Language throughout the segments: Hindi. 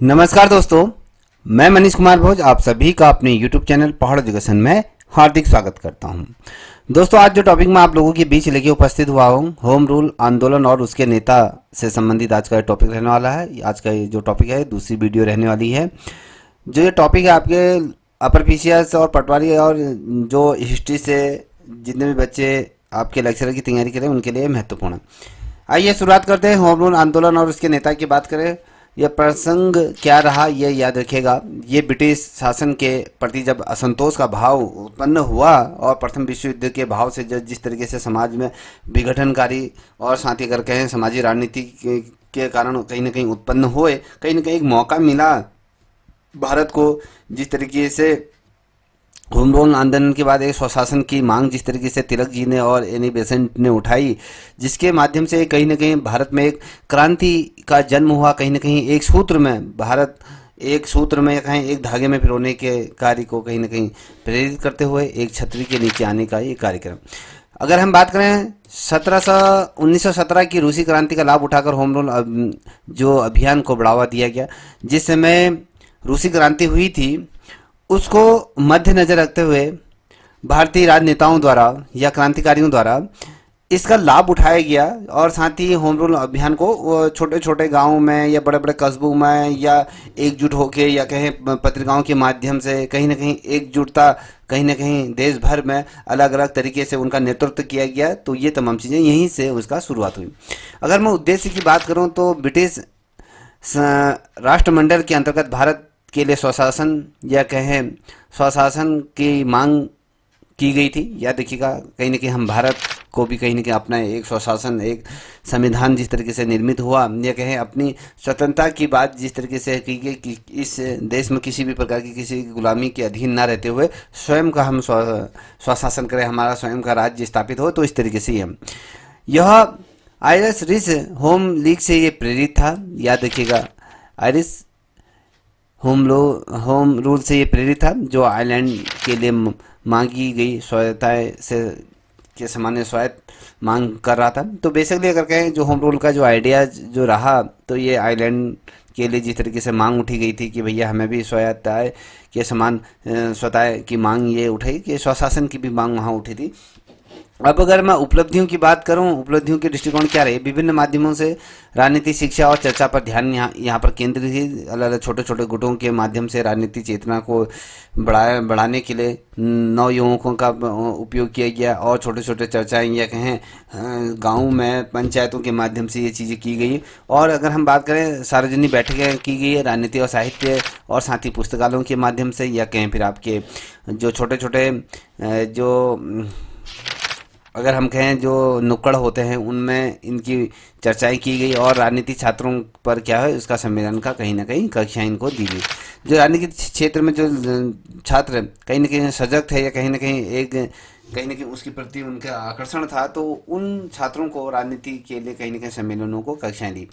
नमस्कार दोस्तों, मैं मनीष कुमार भोज आप सभी का अपने YouTube चैनल पहाड़ एजुकेशन में हार्दिक स्वागत करता हूं। दोस्तों, आज जो टॉपिक मैं आप लोगों के बीच लेके उपस्थित हुआ हूं, होम रूल आंदोलन और उसके नेता से संबंधित आज का टॉपिक रहने वाला है। आज का जो टॉपिक है दूसरी वीडियो रहने वाली है। जो ये टॉपिक है आपके अपर पीसीएस और पटवारी और जो हिस्ट्री से जितने भी बच्चे आपके लेक्चर की तैयारी करें उनके लिए महत्वपूर्ण है। आइए शुरुआत करते हैं। होम रूल आंदोलन और उसके नेता की बात करें, यह प्रसंग क्या रहा ये याद रखिएगा। ये ब्रिटिश शासन के प्रति जब असंतोष का भाव उत्पन्न हुआ और प्रथम विश्व युद्ध के भाव से जिस तरीके से समाज में विघटनकारी और साथ ही अगर कहें समाजी राजनीति के कारण कहीं ना कहीं उत्पन्न हुए, कहीं ना कहीं एक मौका मिला भारत को। जिस तरीके से होम रूल आंदोलन के बाद एक स्वशासन की मांग जिस तरीके से तिलक जी ने और एनी बेसेंट ने उठाई, जिसके माध्यम से कहीं ना कहीं भारत में एक क्रांति का जन्म हुआ। कहीं ना कहीं एक सूत्र में भारत एक सूत्र में कहें एक धागे में पिरोने के कार्य को कहीं ना कहीं प्रेरित करते हुए एक छतरी के नीचे आने का ये कार्यक्रम। अगर हम बात करें 1917 की रूसी क्रांति का लाभ उठाकर होम रूल जो अभियान को बढ़ावा दिया गया, जिस समय रूसी क्रांति हुई थी उसको मद्देनजर रखते हुए भारतीय राजनेताओं द्वारा या क्रांतिकारियों द्वारा इसका लाभ उठाया गया। और साथ ही होम रूल अभियान को छोटे छोटे गांवों में या बड़े बड़े कस्बों में या एकजुट होके या कहें पत्रिकाओं के माध्यम से कहीं ना कहीं एकजुटता कहीं ना कहीं देश भर में अलग अलग तरीके से उनका नेतृत्व किया गया। तो ये तमाम चीज़ें यहीं से उसका शुरुआत हुई। अगर मैं उद्देश्य की बात करूँ तो ब्रिटिश राष्ट्रमंडल के अंतर्गत भारत के लिए स्वशासन या कहें स्वशासन की मांग की गई थी। याद रखिएगा, कहीं ना कहीं हम भारत को भी कहीं ना कहीं अपना एक स्वशासन एक संविधान जिस तरीके से निर्मित हुआ या कहें अपनी स्वतंत्रता की बात जिस तरीके से की गई कि इस देश में किसी भी प्रकार की किसी गुलामी के अधीन ना रहते हुए स्वयं का हम स्वशासन करें, हमारा स्वयं का राज्य स्थापित हो। तो इस तरीके से हम यह आयरिश रिच होम लीग से ये प्रेरित था। याद रखिएगा, आयरिश होम रूल से ये प्रेरित था जो आयरलैंड के लिए मांगी गई स्वायत्तता से के सामान्य स्वायत्त मांग कर रहा था। तो बेसिकली अगर कहें जो होम रूल का जो आइडिया जो रहा, तो ये आयरलैंड के लिए जिस तरीके से मांग उठी गई थी कि भैया हमें भी स्वायत्तता के समान स्वतः की मांग ये उठाई कि स्वशासन की भी मांग वहाँ उठी थी। अब अगर मैं उपलब्धियों की बात करूं, उपलब्धियों के दृष्टिकोण क्या रहे, विभिन्न माध्यमों से राजनीति शिक्षा और चर्चा पर ध्यान यहाँ पर केंद्रित ही अलग अलग छोटे छोटे गुटों के माध्यम से राजनीति चेतना को बढ़ाने के लिए नव युवकों का उपयोग किया गया और छोटे छोटे चर्चाएं या कहें गाँव में पंचायतों के माध्यम से ये चीज़ें की गई। और अगर हम बात करें सार्वजनिक बैठकें की गई है राजनीति और साहित्य और साथ ही पुस्तकालयों के माध्यम से या कहें फिर आपके जो छोटे छोटे जो अगर हम कहें जो नुक्कड़ होते हैं उनमें इनकी चर्चाएं की गई। और राजनीति छात्रों पर क्या है उसका सम्मेलन का कहीं ना कहीं कक्षा इनको दी गई। जो राजनीति क्षेत्र में जो छात्र कहीं ना कहीं सजग थे या कहीं ना कहीं उसके प्रति उनका आकर्षण था, तो उन छात्रों को राजनीति के लिए कहीं ना कहीं सम्मेलनों को कक्षाएं दी।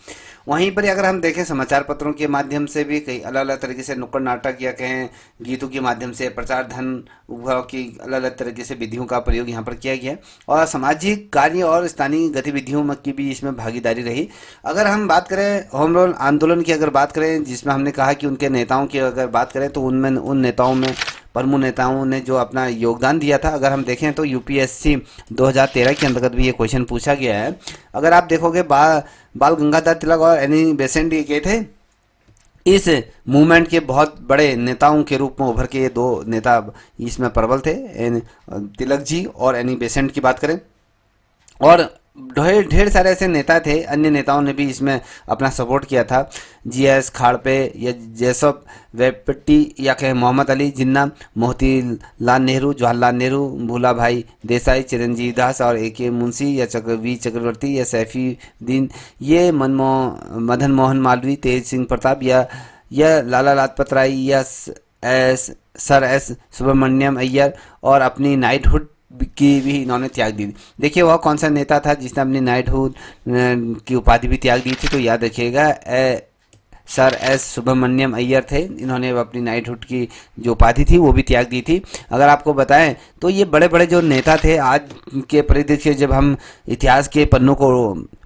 वहीं पर अगर हम देखें समाचार पत्रों के माध्यम से भी कई अलग अलग तरीके से नुक्कड़ नाटक या कहें गीतों के माध्यम से प्रचार धन उपभोग की अलग अलग तरीके से विधियों का प्रयोग यहाँ पर किया गया। और सामाजिक कार्य और स्थानीय गतिविधियों की भी इसमें भागीदारी रही। अगर हम बात करें होम रूल आंदोलन की अगर बात करें, जिसमें हमने कहा कि उनके नेताओं की अगर बात करें तो उनमें उन नेताओं में प्रमुख नेताओं ने जो अपना योगदान दिया था, अगर हम देखें तो यूपीएससी 2013 के अंतर्गत भी ये क्वेश्चन पूछा गया है। अगर आप देखोगे बाल गंगाधर तिलक और एनी बेसेंट ये थे इस मूवमेंट के बहुत बड़े नेताओं के रूप में उभर के। ये दो नेता इसमें प्रबल थे, तिलक जी और एनी बेसेंट की बात करें। और ढेर सारे ऐसे नेता थे, अन्य नेताओं ने भी इसमें अपना सपोर्ट किया था। जीएस खाड़पे या जैसब वेपट्टी या कहें मोहम्मद अली जिन्ना, मोतीलाल नेहरू, जवाहरलाल नेहरू, भूला भाई देसाई, चिरंजीव दास और AK मुंशी या वी चक्रवर्ती या सैफीउद्दीन, ये मदन मोहन मालवीय, तेज सिंह प्रताप या लाला लाजपत राय या सर एस सुब्रमण्यम अय्यर और अपनी नाइटहुड की भी इन्होंने त्याग दी। देखिए वह कौन सा नेता था जिसने अपनी नाइटहुड की उपाधि भी त्याग दी थी, तो याद रखिएगा सर एस सुब्रमण्यम अय्यर थे। इन्होंने अपनी नाइटहुड की जो उपाधि थी वो भी त्याग दी थी। अगर आपको बताएं तो ये बड़े बड़े जो नेता थे आज के परिदृश्य जब हम इतिहास के पन्नों को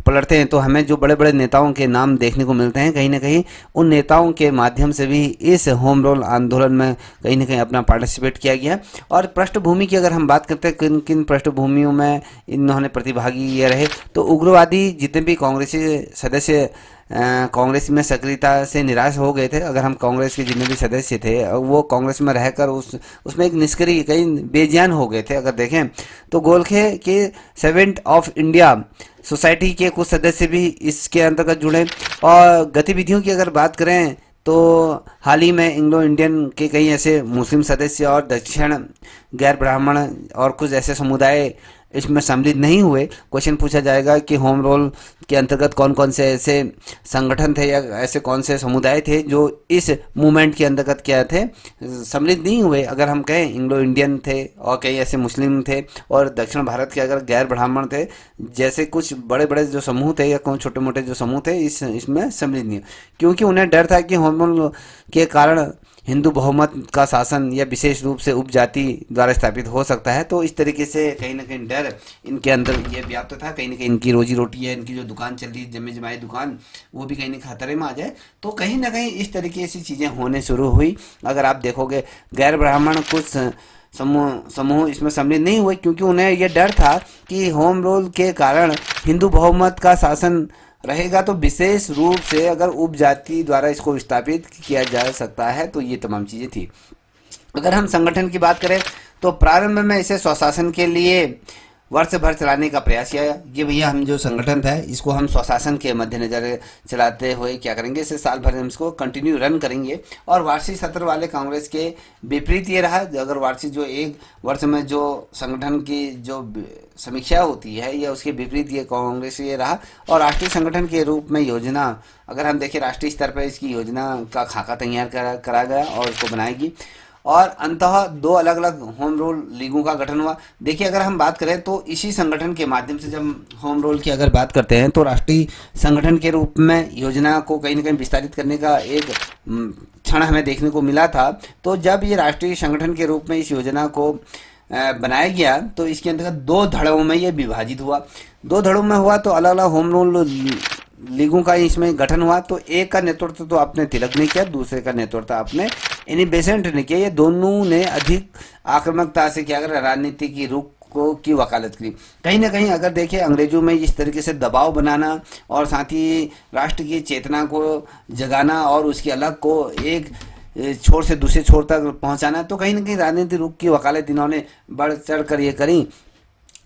पलटते हैं तो हमें जो बड़े बड़े नेताओं के नाम देखने को मिलते हैं, कहीं ना कहीं उन नेताओं के माध्यम से भी इस होम रूल आंदोलन में कहीं ना कहीं अपना पार्टिसिपेट किया गया। और पृष्ठभूमि की अगर हम बात करते हैं किन किन पृष्ठभूमियों में इन्होंने प्रतिभागी ये रहे, तो उग्रवादी जितने भी कांग्रेसी सदस्य कांग्रेस में सक्रियता से निराश हो गए थे। अगर हम कांग्रेस के जितने भी सदस्य थे वो कांग्रेस में रहकर उसमें एक निष्क्रिय कहीं बेजान हो गए थे। अगर देखें तो गोलखे के सेवेंट ऑफ इंडिया सोसाइटी के कुछ सदस्य भी इसके अंतर्गत जुड़े। और गतिविधियों की अगर बात करें तो हाल ही में इंग्लो इंडियन के कई ऐसे मुस्लिम सदस्य और दक्षिण गैर ब्राह्मण और कुछ ऐसे समुदाय इसमें सम्मिलित नहीं हुए। क्वेश्चन पूछा जाएगा कि होम रूल के अंतर्गत कौन कौन से ऐसे संगठन थे या ऐसे कौन से समुदाय थे जो इस मूवमेंट के अंतर्गत क्या थे, सम्मिलित नहीं हुए। अगर हम कहें इंग्लो इंडियन थे और कई ऐसे मुस्लिम थे और दक्षिण भारत के अगर गैर ब्राह्मण थे, जैसे कुछ बड़े बड़े जो समूह थे या कौन छोटे मोटे जो समूह थे इसमें सम्मिलित नहीं, क्योंकि उन्हें डर था कि होम रूल के कारण हिंदू बहुमत का शासन या विशेष रूप से उपजाति द्वारा स्थापित हो सकता है। तो इस तरीके से कहीं ना कहीं डर इनके अंदर ये व्याप्त था, कहीं ना कहीं इनकी रोजी रोटी है, इनकी जो दुकान चल रही है जमी जमाई दुकान, वो भी कहीं ना खतरे में आ जाए। तो कहीं ना कहीं इस तरीके से चीज़ें होने शुरू हुई। अगर आप देखोगे गैर ब्राह्मण कुछ समूह इसमें सम्मिलित नहीं हुए, क्योंकि उन्हें यह डर था कि होम रूल के कारण हिंदू बहुमत का शासन रहेगा, तो विशेष रूप से अगर उपजाति द्वारा इसको स्थापित किया जा सकता है। तो ये तमाम चीज़ें थी। अगर हम संगठन की बात करें तो प्रारंभ में इसे स्वशासन के लिए वर्ष भर चलाने का प्रयास किया। ये भैया हम जो संगठन था इसको हम स्वशासन के मद्देनजर चलाते हुए क्या करेंगे, इसे साल भर हम इसको कंटिन्यू रन करेंगे। और वार्षिक सत्र वाले कांग्रेस के विपरीत ये रहा। अगर वार्षिक जो एक वर्ष में जो संगठन की जो समीक्षा होती है या उसके विपरीत ये कांग्रेस ये रहा। और राष्ट्रीय संगठन के रूप में योजना अगर हम देखें राष्ट्रीय स्तर पर इसकी योजना का खाका तैयार करा गया और इसको बनाएगी। और अंततः दो अलग अलग होम रूल लीगों का गठन हुआ। देखिए अगर हम बात करें तो इसी संगठन के माध्यम से जब होम रूल की अगर बात करते हैं तो राष्ट्रीय संगठन के रूप में योजना को कहीं ना कहीं विस्तारित करने का एक क्षण हमें देखने को मिला था। तो जब ये राष्ट्रीय संगठन के रूप में इस योजना को बनाया गया तो इसके अंतर्गत दो धड़ों में ये विभाजित हुआ। दो धड़ों में हुआ तो अलग अलग होम रूल लीगों का इसमें गठन हुआ। तो एक का नेतृत्व तो आपने तिलक ने किया, दूसरे का नेतृत्व आपने एनी बेसेंट ने किया। ये दोनों ने अधिक आक्रामकता से क्या करा, राजनीति की रुख की वकालत की। कहीं ना कहीं अगर देखें अंग्रेजों में इस तरीके से दबाव बनाना और साथ ही राष्ट्र की चेतना को जगाना और उसकी अलग को एक छोर से दूसरे छोर तक पहुंचाना, तो कहीं ना कहीं राजनीतिक रुख की वकालत इन्होंने बढ़ चढ़ कर ये करी।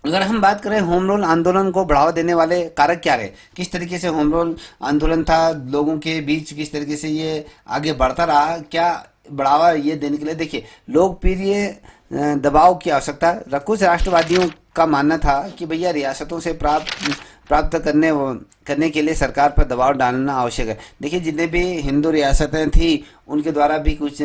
अगर हम बात करें होम रूल आंदोलन को बढ़ावा देने वाले कारक क्या रहे, किस तरीके से होम रूल आंदोलन था लोगों के बीच, किस तरीके से ये आगे बढ़ता रहा, क्या बढ़ावा ये देने के लिए देखिए लोकप्रिय दबाव की आवश्यकता। कुछ राष्ट्रवादियों का मानना था कि भैया रियासतों से प्राप्त करने के लिए सरकार पर दबाव डालना आवश्यक है। देखिए जितने भी हिंदू रियासतें थी उनके द्वारा भी कुछ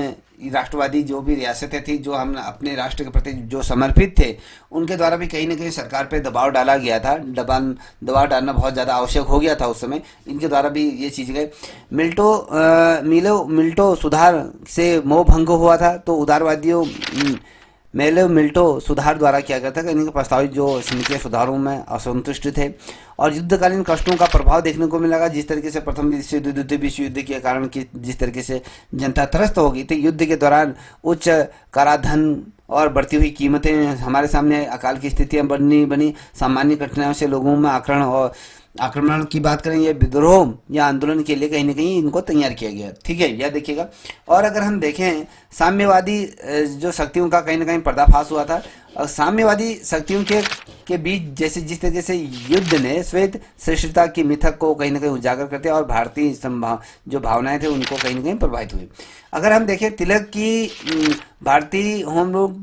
राष्ट्रवादी जो भी रियासतें थी जो हम अपने राष्ट्र के प्रति जो समर्पित थे उनके द्वारा भी कहीं ना कहीं सरकार पे दबाव डाला गया था। दबाव डालना बहुत ज़्यादा आवश्यक हो गया था उस समय। इनके द्वारा भी ये चीज़ गए। मिल्टो सुधार से मोह भंग हुआ था। तो उदारवादियों मिल्टो सुधार द्वारा किया गया था कि इनके प्रस्तावित जो समितियाँ सुधारों में असंतुष्ट थे। और युद्धकालीन कष्टों का प्रभाव देखने को मिलेगा। जिस तरीके से प्रथम विश्व युद्ध, द्वितीय विश्व युद्ध के कारण कि जिस तरीके से जनता त्रस्त हो गई थी, युद्ध के दौरान उच्च कराधान और बढ़ती हुई कीमतें हमारे सामने अकाल की स्थितियाँ बनी। सामान्य कठिनाइयों से लोगों में आक्रमण की बात करें, ये विद्रोह या आंदोलन के लिए कहीं ना कहीं इनको तैयार किया गया। ठीक है, यह देखिएगा। और अगर हम देखें साम्यवादी जो शक्तियों का कहीं ना कहीं पर्दाफाश हुआ था। और साम्यवादी शक्तियों के बीच जैसे जिस तरीके से युद्ध ने श्वेत श्रेष्ठता की मिथक को कहीं ना कहीं उजागर करते और भारतीय जो भावनाएं थे उनको कहीं ना कहीं प्रभावित हुई। अगर हम देखें तिलक की भारतीय होम रूल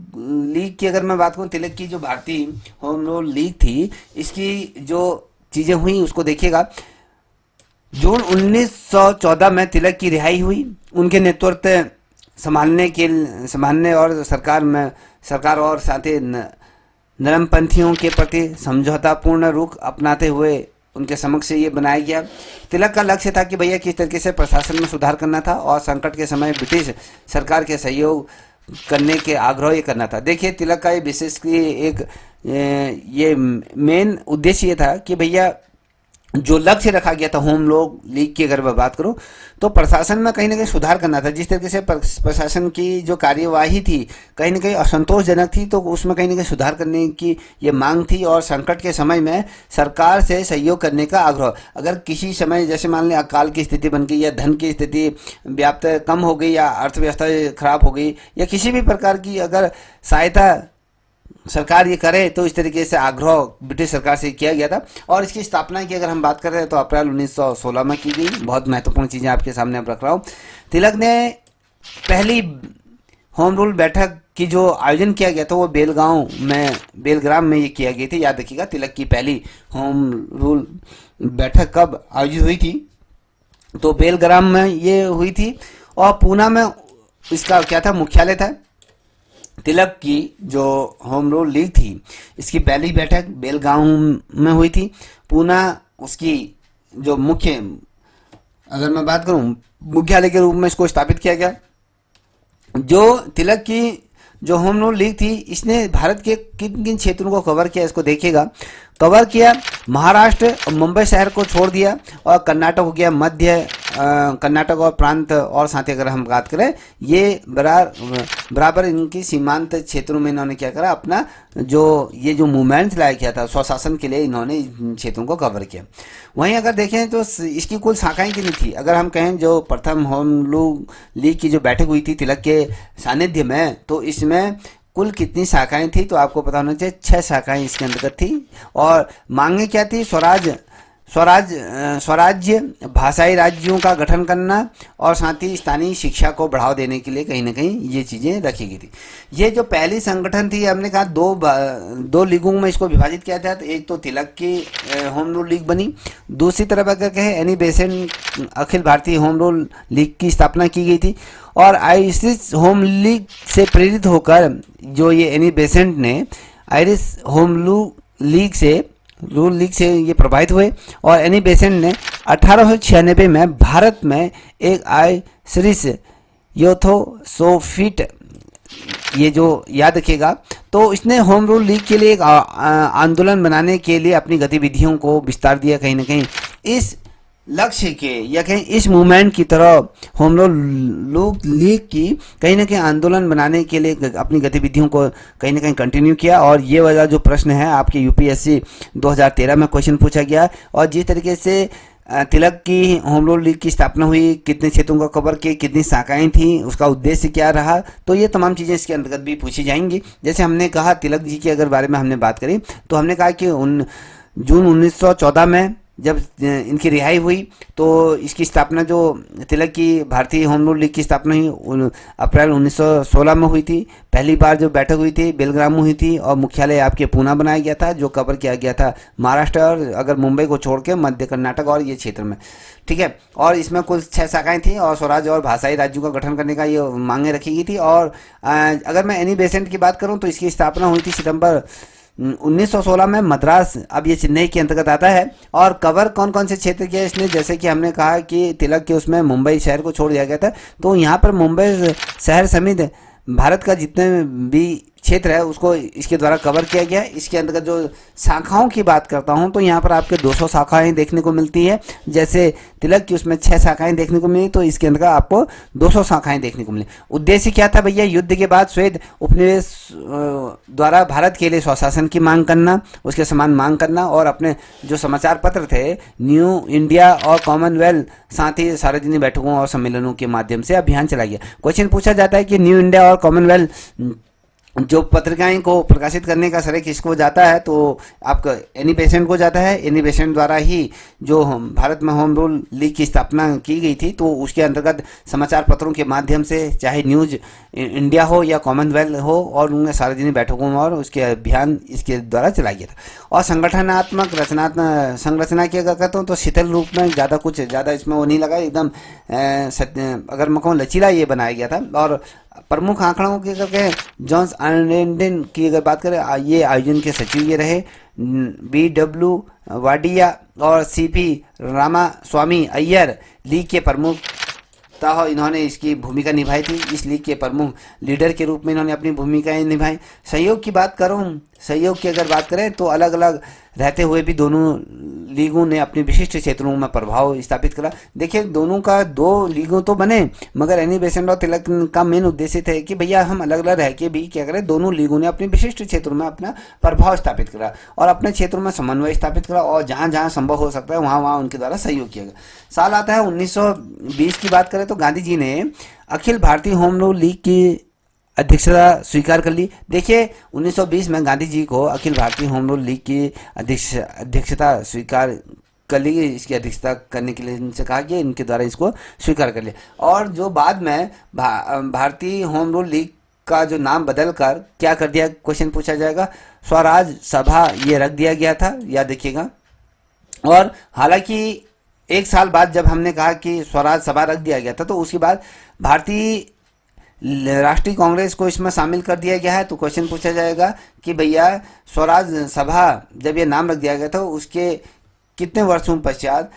लीग की अगर मैं बात करूँ, तिलक की जो भारतीय होम रूल लीग थी इसकी जो चीज़ें हुई उसको देखिएगा। जून 1914 में तिलक की रिहाई हुई। उनके नेतृत्व संभालने और सरकार और साथ ही नरमपंथियों के प्रति समझौतापूर्ण रुख अपनाते हुए उनके समक्ष ये बनाया गया। तिलक का लक्ष्य था कि भैया किस तरीके से प्रशासन में सुधार करना था और संकट के समय ब्रिटिश सरकार के सहयोग करने के आग्रह ये करना था। देखिए तिलक का ये विशेष की एक ये मेन उद्देश्य ये था कि भैया जो लक्ष्य रखा गया था होम लोन लीग की अगर मैं बात करूं, तो प्रशासन में कहीं ना कहीं सुधार करना था। जिस तरीके से प्रशासन की जो कार्यवाही थी कहीं ना कहीं असंतोषजनक थी, तो उसमें कहीं ना कहीं सुधार करने की ये मांग थी। और संकट के समय में सरकार से सहयोग करने का आग्रह। अगर किसी समय जैसे मान लें अकाल की स्थिति बन गई, या धन की स्थिति व्याप्त कम हो गई, या अर्थव्यवस्था खराब हो गई, या किसी भी प्रकार की अगर सहायता सरकार ये करे, तो इस तरीके से आग्रह ब्रिटिश सरकार से किया गया था। और इसकी स्थापना की अगर हम बात कर रहे हैं तो अप्रैल 1916 में की गई। बहुत महत्वपूर्ण चीज़ें आपके सामने अब रख रहा हूँ। तिलक ने पहली होम रूल बैठक की जो आयोजन किया गया था वो बेलग्राम में ये किया गई थी। याद रखिएगा, तिलक की पहली होम रूल बैठक कब आयोजित हुई थी, तो बेलग्राम में ये हुई थी। और पूना में इसका क्या था, मुख्यालय था। तिलक की जो होम रूल लीग थी इसकी पहली बैठक बेलगांव में हुई थी। पूना उसकी जो मुख्य, अगर मैं बात करूं, मुख्यालय के रूप में इसको स्थापित किया गया। जो तिलक की जो होम रूल लीग थी इसने भारत के किन किन क्षेत्रों को कवर किया, इसको देखिएगा। कवर किया महाराष्ट्र और मुंबई शहर को छोड़ दिया, और कर्नाटक हो गया, मध्य कर्नाटक और प्रांत, और साथ ही अगर हम बात करें ये बराबर इनकी सीमांत क्षेत्रों में इन्होंने क्या करा, अपना ये जो मूवमेंट लाया किया था स्वशासन के लिए, इन्होंने इन क्षेत्रों को कवर किया। वहीं अगर देखें तो इसकी कुल शाखाएं कितनी थी, अगर हम कहें जो प्रथम होम रूल लीग की जो बैठक हुई थी तिलक के सानिध्य में, तो इसमें कुल कितनी शाखाएं थी, तो आपको पता होना चाहिए 6 शाखाएं इसके अंतर्गत थी। और मांगे क्या थी, स्वराज्य, भाषाई राज्यों का गठन करना, और साथ ही स्थानीय शिक्षा को बढ़ावा देने के लिए कहीं ना कहीं ये चीज़ें रखी गई थी। ये जो पहली संगठन थी, हमने कहा दो लीगों में इसको विभाजित किया था। तो एक तो तिलक की होम रूल लीग बनी, दूसरी तरफ अगर कहें Annie Besant Akhil Bharatiya home rule league की स्थापना की गई थी। और आयरिश होम लीग से प्रेरित होकर जो ये एनी बेसेंट ने आयरिश होम रूल लीग से ये प्रभावित हुए, और एनी बेसेंट ने 1896 में भारत में एक आयरिश यूथोसोफिट, ये जो याद रखिएगा, तो इसने होम रूल लीग के लिए एक आंदोलन बनाने के लिए अपनी गतिविधियों को विस्तार दिया। कहीं ना कहीं इस लक्ष्य के, या कहीं इस मूवमेंट की तरह होम रूल लीग की कहीं ना कहीं आंदोलन बनाने के लिए अपनी गतिविधियों को कहीं ना कहीं कंटिन्यू किया। और ये वाला जो प्रश्न है आपके यूपीएससी 2013 में क्वेश्चन पूछा गया। और जिस तरीके से तिलक की होम रूल लीग की स्थापना हुई, कितने क्षेत्रों का कवर किए, कितनी शाखाएं थी, उसका उद्देश्य क्या रहा, तो ये तमाम चीज़ें इसके अंतर्गत भी पूछी जाएंगी। जैसे हमने कहा तिलक जी के अगर बारे में हमने बात करी, तो हमने कहा कि जून 1914 में जब इनकी रिहाई हुई, तो इसकी स्थापना जो तिलक की भारतीय होम रूल लीग की स्थापना हुई अप्रैल 1916 में हुई थी। पहली बार जो बैठक हुई थी बेलग्राम में हुई थी, और मुख्यालय आपके पूना बनाया गया था, जो कवर किया गया था महाराष्ट्र और अगर मुंबई को छोड़ के मध्य कर्नाटक और ये क्षेत्र में, ठीक है। और इसमें कुल 6 शाखाएं थी, और स्वराज्य और भाषाई राज्यों का गठन करने का ये मांगे रखी गई थी। और अगर मैं एनी बेसेंट की बात करूँ तो इसकी स्थापना हुई थी सितंबर 1916 में मद्रास, अब ये चेन्नई के अंतर्गत आता है। और कवर कौन कौन से क्षेत्र किया इसने, जैसे कि हमने कहा कि तिलक के उसमें मुंबई शहर को छोड़ दिया गया था, तो यहाँ पर मुंबई शहर समेत भारत का जितने भी क्षेत्र है उसको इसके द्वारा कवर किया गया। इसके अंतर्गत जो शाखाओं की बात करता हूँ, तो यहाँ पर आपके 200 शाखाएं देखने को मिलती है। जैसे तिलक की उसमें 6 शाखाएं देखने को मिली, तो इसके अंतर्गत आपको 200 शाखाएं देखने को मिली। उद्देश्य क्या था भैया, युद्ध के बाद स्वेद उपनिवेश द्वारा भारत के लिए स्वशासन की मांग करना, उसके समान मांग करना, और अपने जो समाचार पत्र थे न्यू इंडिया और कॉमनवेल्थ, साथ ही सार्वजनिक बैठकों और सम्मेलनों के माध्यम से अभियान चलाया गया। क्वेश्चन पूछा जाता है कि न्यू इंडिया और कॉमनवेल्थ जो पत्रिकाएं को प्रकाशित करने का श्रेय किसको जाता है, तो आपका एनी बेसेंट को जाता है। एनी बेसेंट द्वारा ही जो भारत में होम रूल लीग की स्थापना की गई थी, तो उसके अंतर्गत समाचार पत्रों के माध्यम से, चाहे न्यूज इंडिया हो या कॉमनवेल्थ हो, और उनमें सार्वजनिक बैठकों में, और उसके अभियान इसके द्वारा चलाया गया था। और संगठनात्मक संरचना की अगर कहता हूँ तो शिथिल रूप में, ज़्यादा इसमें वो नहीं लगा, एकदम अगर मैं कहूँ लचीला ये बनाया गया था। और प्रमुख आंकड़ों की करके जॉन्स आर्नेंडन की अगर बात करें, ये आयोजन के सचिव ये रहे। BW वाडिया और CP रामास्वामी अय्यर लीग के प्रमुख इन्होंने इसकी भूमिका निभाई थी। इस लीग के प्रमुख लीडर के रूप में इन्होंने अपनी भूमिकाएं निभाई। सहयोग की बात करूं, सहयोग की अगर बात करें तो अलग अलग रहते हुए भी दोनों लीगों ने अपने विशिष्ट क्षेत्रों में प्रभाव स्थापित करा। देखिए दोनों का दो लीगों तो बने, मगर एनी बेसेंट और तिलक का मेन उद्देश्य था कि भैया हम अलग अलग रह के भी क्या करें, दोनों लीगों ने अपने विशिष्ट क्षेत्रों में अपना प्रभाव स्थापित करा और अपने क्षेत्रों में समन्वय स्थापित करा, और जहाँ जहाँ संभव हो सकता है वहाँ वहाँ उनके द्वारा सहयोग किया गया। साल आता है 1920 की बात करें तो गांधी जी ने Akhil Bharatiya home rule league की अध्यक्षता स्वीकार कर ली। देखिए 1920 में गांधी जी को Akhil Bharatiya home rule league की अध्यक्षता स्वीकार कर ली। इसकी अध्यक्षता करने के लिए इनसे कहा कि इनके द्वारा इसको स्वीकार कर लिया। और जो बाद में भारतीय होम रूल लीग का जो नाम बदल कर क्या कर दिया, क्वेश्चन पूछा जाएगा, स्वराज सभा ये रख दिया गया था, याद रखिएगा। और हालांकि एक साल बाद जब हमने कहा कि स्वराज सभा रख दिया गया था तो उसके बाद भारतीय राष्ट्रीय कांग्रेस को इसमें शामिल कर दिया गया है। तो क्वेश्चन पूछा जाएगा कि भैया स्वराज सभा जब ये नाम रख दिया गया था उसके कितने वर्षों पश्चात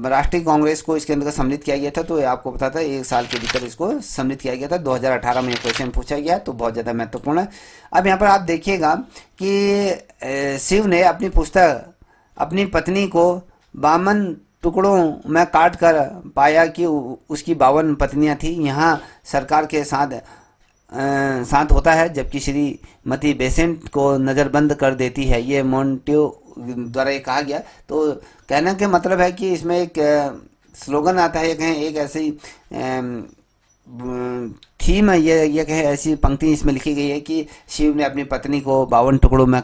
राष्ट्रीय कांग्रेस को इसके अंदर सम्मिलित किया गया था। तो ये आपको पता था एक साल के भीतर इसको सम्मिलित किया गया था। 2018 में ये क्वेश्चन पूछा गया, तो बहुत ज़्यादा महत्वपूर्ण है। अब यहाँ पर आप देखिएगा कि शिव ने अपनी पुस्तक अपनी पत्नी को 52 टुकड़ों में काट कर पाया कि उसकी 52 पत्नियां थी। यहाँ सरकार के साथ होता है, जबकि श्रीमती बेसेंट को नज़रबंद कर देती है। ये मोंटेस्क्यू द्वारा ये कहा गया। तो कहने के मतलब है कि इसमें एक स्लोगन आता है, कहें एक ऐसी थीम है, ये कहें ऐसी पंक्ति इसमें लिखी गई है कि शिव ने अपनी पत्नी को 52 टुकड़ों में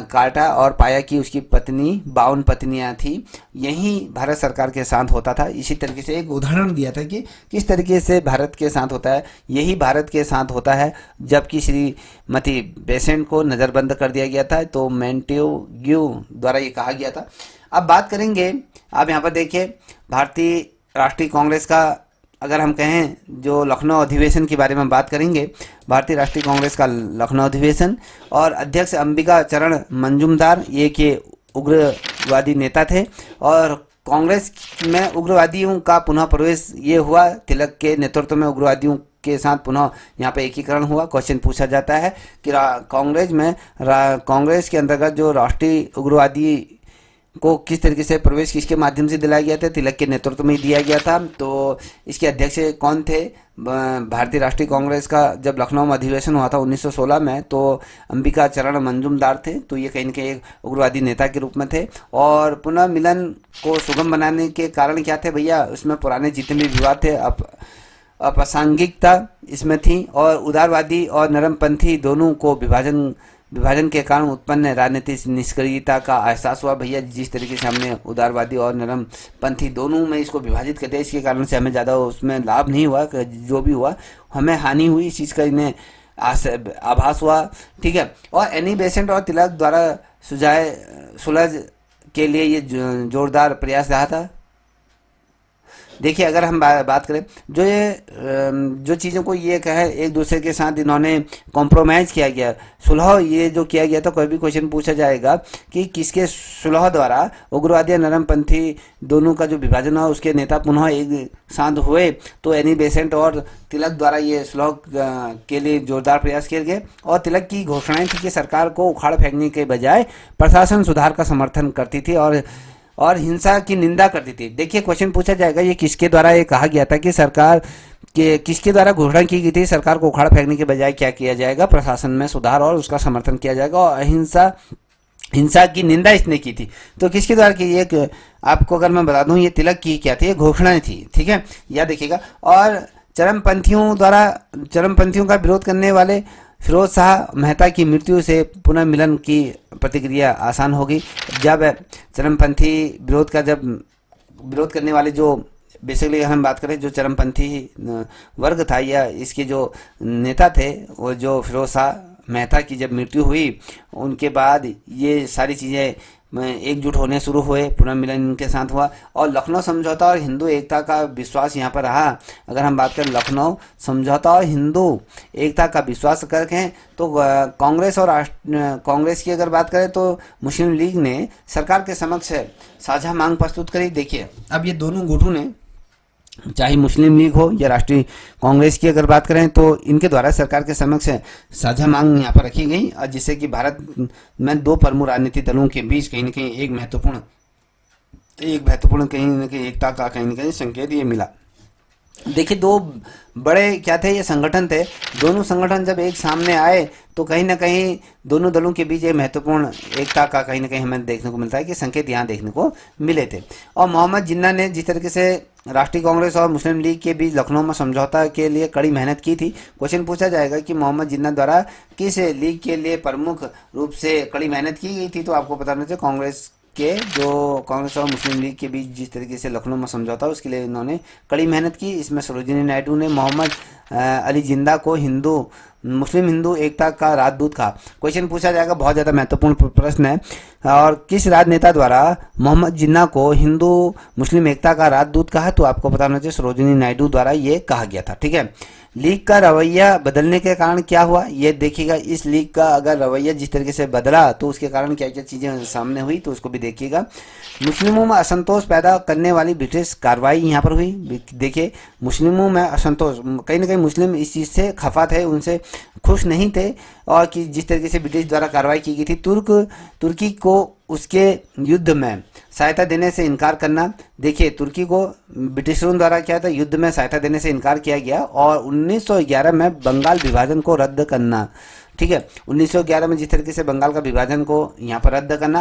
काटा और पाया कि उसकी पत्नी 52 पत्नियां थी। यही भारत सरकार के साथ होता था। इसी तरीके से एक उदाहरण दिया था कि किस तरीके से भारत के साथ होता है। यही भारत के साथ होता है जबकि श्रीमती बेसेंट को नज़रबंद कर दिया गया था। तो मोंटेस्क्यू द्वारा ये कहा गया था। अब बात करेंगे, आप यहाँ पर देखिए भारतीय राष्ट्रीय कांग्रेस का अगर हम कहें जो लखनऊ अधिवेशन के बारे में बात करेंगे, भारतीय राष्ट्रीय कांग्रेस का लखनऊ अधिवेशन, और अध्यक्ष अंबिका चरण मंजूमदार ये के उग्रवादी नेता थे। और कांग्रेस में उग्रवादियों का पुनः प्रवेश ये हुआ, तिलक के नेतृत्व में उग्रवादियों के साथ पुनः यहाँ पे एकीकरण हुआ। क्वेश्चन पूछा जाता है कि कांग्रेस के अंतर्गत जो राष्ट्रीय उग्रवादी को किस तरीके से प्रवेश किसके माध्यम से दिलाया गया था, तिलक के नेतृत्व में ही दिया गया था। तो इसके अध्यक्ष कौन थे भारतीय राष्ट्रीय कांग्रेस का? जब लखनऊ में अधिवेशन हुआ था 1916 में, तो अंबिका चरण मंजूमदार थे। तो ये कहीं न कहीं एक उग्रवादी नेता के रूप में थे। और पुनः मिलन को सुगम बनाने के कारण क्या थे भैया, उसमें पुराने जितने भी विवाद थे, अप्रासंगिकता इसमें थी, और उदारवादी और नरमपंथी दोनों को विभाजन के कारण उत्पन्न राजनीतिक निष्क्रियता का एहसास हुआ। भैया जिस तरीके से हमने उदारवादी और नरमपंथी दोनों में इसको विभाजित कर दिया, इसके कारण से हमें ज़्यादा उसमें लाभ नहीं हुआ, जो भी हुआ हमें हानि हुई, इस चीज़ का इन्हें आभास हुआ। ठीक है। और एनी बेसेंट और तिलक द्वारा सुलझ के लिए ये जोरदार प्रयास रहा था। देखिए अगर हम बात करें जो चीज़ों को ये कहे एक दूसरे के साथ इन्होंने कॉम्प्रोमाइज़ किया गया, सुलह ये जो किया गया था, कोई भी क्वेश्चन पूछा जाएगा कि किसके सुलह द्वारा उग्रवादी और नरमपंथी दोनों का जो विभाजन हुआ उसके नेता पुनः एक साथ हुए। तो एनी बेसेंट और तिलक द्वारा ये सुलह के लिए जोरदार प्रयास किए गए। और तिलक की घोषणाएं थी कि सरकार को उखाड़ फेंकने के बजाय प्रशासन सुधार का समर्थन करती थी और हिंसा की निंदा करती थी। देखिए क्वेश्चन पूछा जाएगा ये किसके द्वारा ये कहा गया था कि सरकार के किसके द्वारा घोषणा की गई थी, सरकार को उखाड़ फेंकने के बजाय क्या किया जाएगा, प्रशासन में सुधार और उसका समर्थन किया जाएगा। और हिंसा की निंदा इसने की थी। तो किसके द्वारा की, ये आपको अगर मैं बता दूं ये तिलक की क्या थी, घोषणाएं थी। ठीक है, याद देखिएगा। और चरमपंथियों का विरोध करने वाले फिरोज शाह मेहता की मृत्यु से पुनर्मिलन की प्रतिक्रिया आसान होगी। जब चरमपंथी विरोध करने वाले जो बेसिकली हम बात करें जो चरमपंथी वर्ग था या इसके जो नेता थे, वो जो फिरोज शाह मेहता की जब मृत्यु हुई उनके बाद ये सारी चीज़ें एकजुट होने शुरू हुए, पुनर्मिलन इनके साथ हुआ। और लखनऊ समझौता और हिंदू एकता का विश्वास यहाँ पर रहा। अगर हम बात करें लखनऊ समझौता और हिंदू एकता का विश्वास करके, तो कांग्रेस की अगर बात करें तो मुस्लिम लीग ने सरकार के समक्ष साझा मांग प्रस्तुत करी। देखिए अब ये दोनों गुटों ने चाहे मुस्लिम लीग हो या राष्ट्रीय कांग्रेस की अगर बात करें, तो इनके द्वारा सरकार के समक्ष साझा मांग यहाँ पर रखी गई, और जिससे कि भारत में दो प्रमुख राजनीतिक दलों के बीच कहीं न कहीं एक महत्वपूर्ण कहीं न कहीं एकता का कहीं न कहीं संकेत ये मिला। देखिए, दो बड़े क्या थे, ये संगठन थे। दोनों संगठन जब एक सामने आए तो कहीं ना कहीं दोनों दलों के बीच एक महत्वपूर्ण एकता का कहीं ना कहीं हमें देखने को मिलता है कि संकेत यहाँ देखने को मिले थे। और मोहम्मद जिन्ना ने जिस तरीके से राष्ट्रीय कांग्रेस और मुस्लिम लीग के बीच लखनऊ में समझौता के लिए कड़ी मेहनत की थी। क्वेश्चन पूछा जाएगा कि मोहम्मद जिन्ना द्वारा किस लीग के लिए प्रमुख रूप से कड़ी मेहनत की गई थी, तो आपको बताना चाहिए कांग्रेस और मुस्लिम लीग के बीच जिस तरीके से लखनऊ में समझौता, उसके लिए इन्होंने कड़ी मेहनत की। इसमें सरोजिनी नायडू ने मोहम्मद अली जिंदा को मुस्लिम हिंदू एकता का राजदूत कहा। क्वेश्चन पूछा जाएगा, बहुत ज़्यादा महत्वपूर्ण प्रश्न है। और किस राजनेता द्वारा मोहम्मद जिन्ना को हिंदू मुस्लिम एकता का राजदूत कहा, तो आपको पता होना चाहिए सरोजिनी नायडू द्वारा ये कहा गया था। ठीक है, लीग का रवैया बदलने के कारण क्या हुआ, ये देखिएगा। इस लीग का अगर रवैया जिस तरीके से बदला तो उसके कारण क्या क्या चीज़ें सामने हुई, तो उसको भी देखिएगा। मुस्लिमों में असंतोष पैदा करने वाली ब्रिटिश कार्रवाई यहाँ पर हुई। देखिए, मुस्लिमों में असंतोष, कहीं ना कहीं मुस्लिम इस चीज़ से खफा थे, उनसे खुश नहीं थे, और कि जिस तरीके से ब्रिटिश द्वारा कार्रवाई की गई थी। तुर्की को उसके युद्ध में सहायता देने से इनकार करना। देखिए, तुर्की को ब्रिटिशरों द्वारा क्या था, युद्ध में सहायता देने से इनकार किया गया, और 1911 में बंगाल विभाजन को रद्द करना। ठीक है, 1911 में जिस तरीके से बंगाल का विभाजन को यहाँ पर रद्द करना।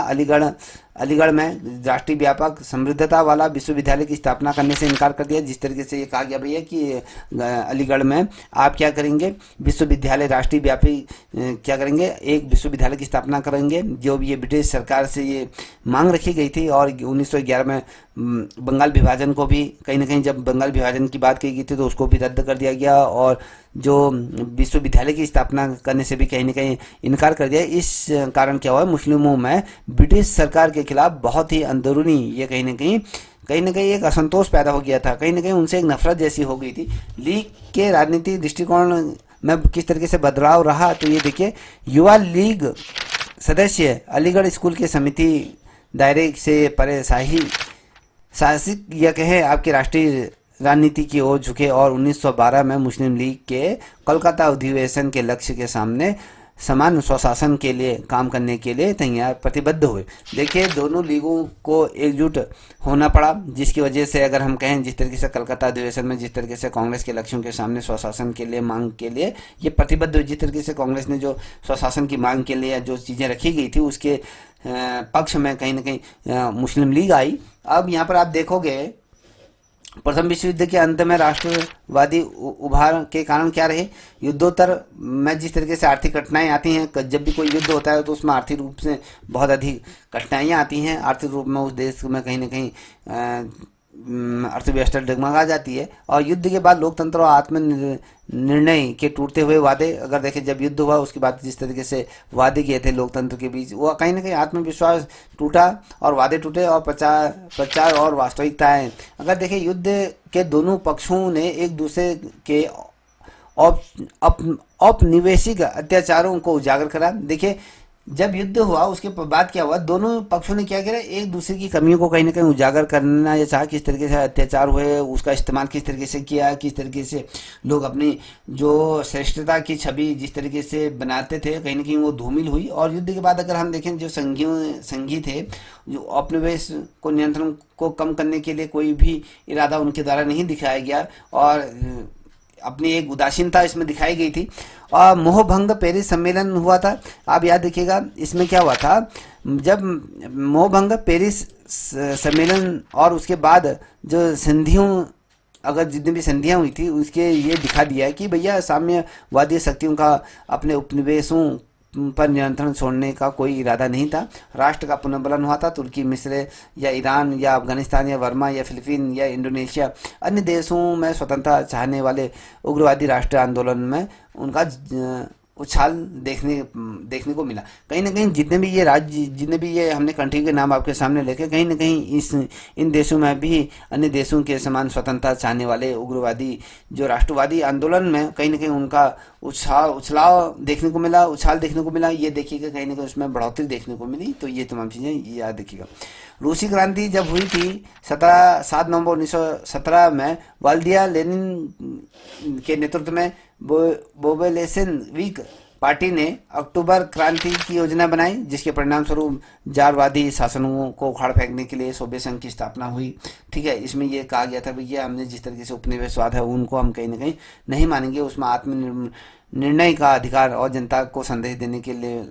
अलीगढ़ में राष्ट्रीय व्यापक समृद्धता वाला विश्वविद्यालय की स्थापना करने से इनकार कर दिया। जिस तरीके से ये कहा गया भैया कि अलीगढ़ में आप क्या करेंगे, विश्वविद्यालय राष्ट्रीय व्यापी क्या करेंगे, एक विश्वविद्यालय की स्थापना करेंगे, जो भी ये ब्रिटिश सरकार से ये मांग रखी गई थी। और 1911 में बंगाल विभाजन को भी कहीं ना कहीं, जब बंगाल विभाजन की बात की गई थी, तो उसको भी रद्द कर दिया गया, और जो विश्वविद्यालय की स्थापना करने से भी कहीं ना कहीं इनकार कर दिया। इस कारण क्या हुआ, मुस्लिमों में ब्रिटिश सरकार के खिलाफ बहुत ही अंदरूनी ये कहीं ना कहीं एक असंतोष पैदा हो गया था, कहीं ना कहीं उनसे एक नफरत जैसी हो गई थी। लीग के राजनीतिक दृष्टिकोण में किस तरीके से बदलाव रहा, तो ये देखिए, युवा लीग सदस्य अलीगढ़ स्कूल के समिति दायरे से परे साहसिक या कहे आपके राष्ट्रीय राजनीति की ओर झुके, और 1912 में मुस्लिम लीग के कोलकाता अधिवेशन के लक्ष्य के सामने समान स्वशासन के लिए काम करने के लिए प्रतिबद्ध हुए। देखिए, दोनों लीगों को एकजुट होना पड़ा, जिसकी वजह से अगर हम कहें, जिस तरीके से कलकत्ता अधिवेशन में जिस तरीके से कांग्रेस के लक्ष्यों के सामने स्वशासन के लिए मांग के लिए ये प्रतिबद्ध हुए, जिस तरीके से कांग्रेस ने जो स्वशासन की मांग के लिए जो चीज़ें रखी गई थी, उसके पक्ष में कहीं ना कहीं मुस्लिम लीग आई। अब यहाँ पर आप देखोगे, प्रथम विश्व युद्ध के अंत में राष्ट्रवादी उभार के कारण क्या रहे, युद्धोत्तर में जिस तरीके से आर्थिक कठिनाई आती हैं, जब भी कोई युद्ध होता है तो उसमें आर्थिक रूप से बहुत अधिक कठिनाइयाँ आती हैं। आर्थिक रूप में उस देश में कहीं ना कहीं अर्थव्यवस्था डगमगा जाती है। और युद्ध के बाद लोकतंत्र और आत्मनिर्णय के टूटते हुए वादे, अगर देखें, जब युद्ध हुआ उसके बाद जिस तरीके से वादे किए थे लोकतंत्र के बीच, वो कहीं ना कहीं आत्मविश्वास टूटा और वादे टूटे, और प्रचार और वास्तविकताएं, अगर देखें, युद्ध के दोनों पक्षों ने एक दूसरे के औपनिवेशिक अत्याचारों को उजागर करा। देखिए, जब युद्ध हुआ उसके बाद क्या हुआ, दोनों पक्षों ने क्या किया, एक दूसरे की कमियों को कहीं ना कहीं उजागर करना या चाहा, किस तरीके से अत्याचार हुए उसका इस्तेमाल किस तरीके से किया, किस तरीके से लोग अपनी जो श्रेष्ठता की छवि जिस तरीके से बनाते थे, कहीं ना कहीं वो धूमिल हुई। और युद्ध के बाद अगर हम देखें, जो संघी थे, जो उपनिवेश को नियंत्रण को कम करने के लिए कोई भी इरादा उनके द्वारा नहीं दिखाया गया, और अपनी एक उदासीनता इसमें दिखाई गई थी। और मोहभंग पेरिस सम्मेलन हुआ था, आप याद रखिएगा, इसमें क्या हुआ था, जब मोहभंग पेरिस सम्मेलन और उसके बाद जो संधियों, अगर जितनी भी संधियां हुई थी, उसके ये दिखा दिया कि भैया साम्यवादी शक्तियों का अपने उपनिवेशों पर नियंत्रण छोड़ने का कोई इरादा नहीं था। राष्ट्र का पुनर्बलन हुआ था। तुर्की, मिस्र या ईरान या अफगानिस्तान या वर्मा या फिलीपीन या इंडोनेशिया अन्य देशों में स्वतंत्रता चाहने वाले उग्रवादी राष्ट्रीय आंदोलन में उनका उछाल देखने देखने को मिला। कहीं ना कहीं जितने भी ये राज्य, जितने भी ये हमने कंट्री के नाम आपके सामने लेके, कहीं ना कहीं इस इन देशों में भी अन्य देशों के समान स्वतंत्रता चाहने वाले उग्रवादी जो राष्ट्रवादी आंदोलन में कहीं ना कहीं उनका उछलाव देखने को मिला, उछाल देखने को मिला। ये देखिएगा कहीं ना कहीं उसमें बढ़ोतरी देखने को मिली। तो ये तमाम चीज़ें ये याद रखिएगा। रूसी क्रांति जब हुई थी 7 नवंबर 1917 में, वाल्दिया लेनिन के नेतृत्व में बोबेलेसेनविक पार्टी ने अक्टूबर क्रांति की योजना बनाई, जिसके परिणाम स्वरूप जारवादी शासनों को उखाड़ फेंकने के लिए सोवियत संघ की स्थापना हुई। ठीक है, इसमें यह कहा गया था भैया हमने जिस तरीके से उपनिवेशवाद है उनको हम कहीं ना कहीं नहीं मानेंगे, उसमें आत्मनिर्णय का अधिकार और जनता को संदेश देने के लिए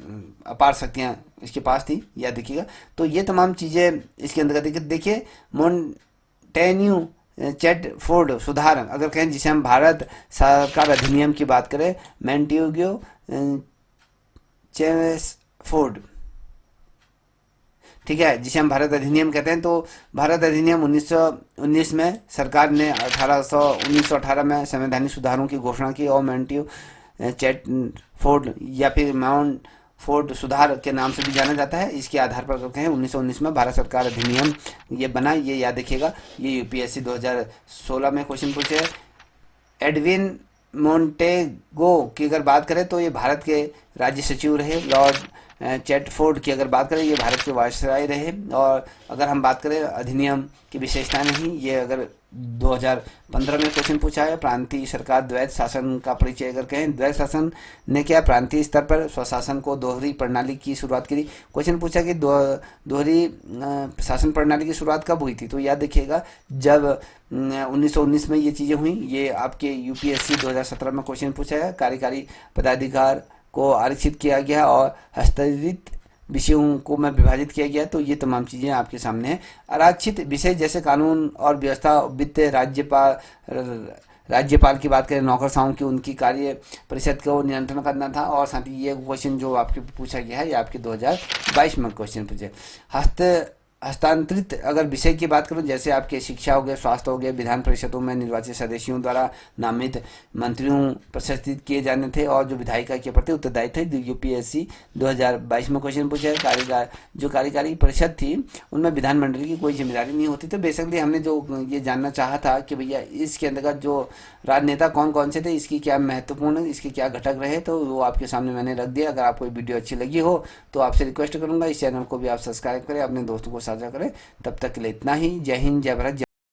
अपार शक्तियाँ इसके पास थी, याद रखिएगा। तो ये तमाम चीज़ें इसके अंतर्गत देखिए। मोन्टेन्यू चैटफोर्ड सुधार अगर कहें, जिसे हम भारत सरकार अधिनियम की बात करें, मैंटियोग्यो चेम्सफोर्ड, ठीक है, जिसे हम भारत अधिनियम कहते हैं। तो भारत अधिनियम 1919 में सरकार ने 1918 में संवैधानिक सुधारों की घोषणा की, और मैंटियो चैटफोर्ड या फिर माउंट फोर्ड सुधार के नाम से भी जाना जाता है। इसके आधार पर कहें 1919 में भारत सरकार अधिनियम ये बना, ये याद रखिएगा। ये यूपीएससी 2016 में क्वेश्चन पूछे। एडविन मोंटेगो की अगर बात करें तो ये भारत के राज्य सचिव रहे। लॉर्ड चैटफोर्ड की अगर बात करें, ये भारत के वायसराय रहे। और अगर हम बात करें अधिनियम की विशेषताएं नहीं, ये अगर 2015 में क्वेश्चन पूछा है। प्रांतीय सरकार द्वैत शासन का परिचय अगर कहें, द्वैत शासन ने क्या प्रांतीय स्तर पर स्वशासन को दोहरी प्रणाली की शुरुआत करी। क्वेश्चन पूछा कि दोहरी शासन प्रणाली की शुरुआत कब हुई थी, तो याद रखिएगा जब 1919 में ये चीज़ें हुई। ये आपके यूपीएससी 2017 में क्वेश्चन पूछा है। कार्यकारी पदाधिकार को आरक्षित किया गया और हस्तांतरित विषयों को में विभाजित किया गया। तो ये तमाम चीज़ें आपके सामने हैं। आरक्षित विषय जैसे कानून और व्यवस्था, वित्त, राज्यपाल की बात करें, नौकरशाहों की उनकी कार्य परिषद को नियंत्रण करना था। और साथ ही ये क्वेश्चन जो आपके पूछा गया है, ये आपके 2022 में क्वेश्चन पूछे। हस्तांतरित अगर विषय की बात करूं, जैसे आपके शिक्षा हो गए, स्वास्थ्य हो गए, विधान परिषदों में निर्वाचित सदस्यों द्वारा नामित मंत्रियों प्रशासित किए जाने थे, और जो विधायिका के प्रति उत्तरदायी थे। यूपीएससी 2022 में क्वेश्चन पूछा है। जो कार्यकारी परिषद थी उनमें विधानमंडल की कोई जिम्मेदारी नहीं होती। तो बेसिकली हमने जो ये जानना चाहा था कि भैया इसके अंतर्गत जो राजनेता कौन कौन से थे, इसकी क्या महत्वपूर्ण, इसके क्या घटक रहे, तो वो आपके सामने मैंने रख दिया। अगर आपको वीडियो अच्छी लगी हो तो आपसे रिक्वेस्ट करूंगा इस चैनल को भी आप सब्सक्राइब करें, अपने दोस्तों को साझा करें। तब तक के लिए इतना ही। जय हिंद, जय भारत, जय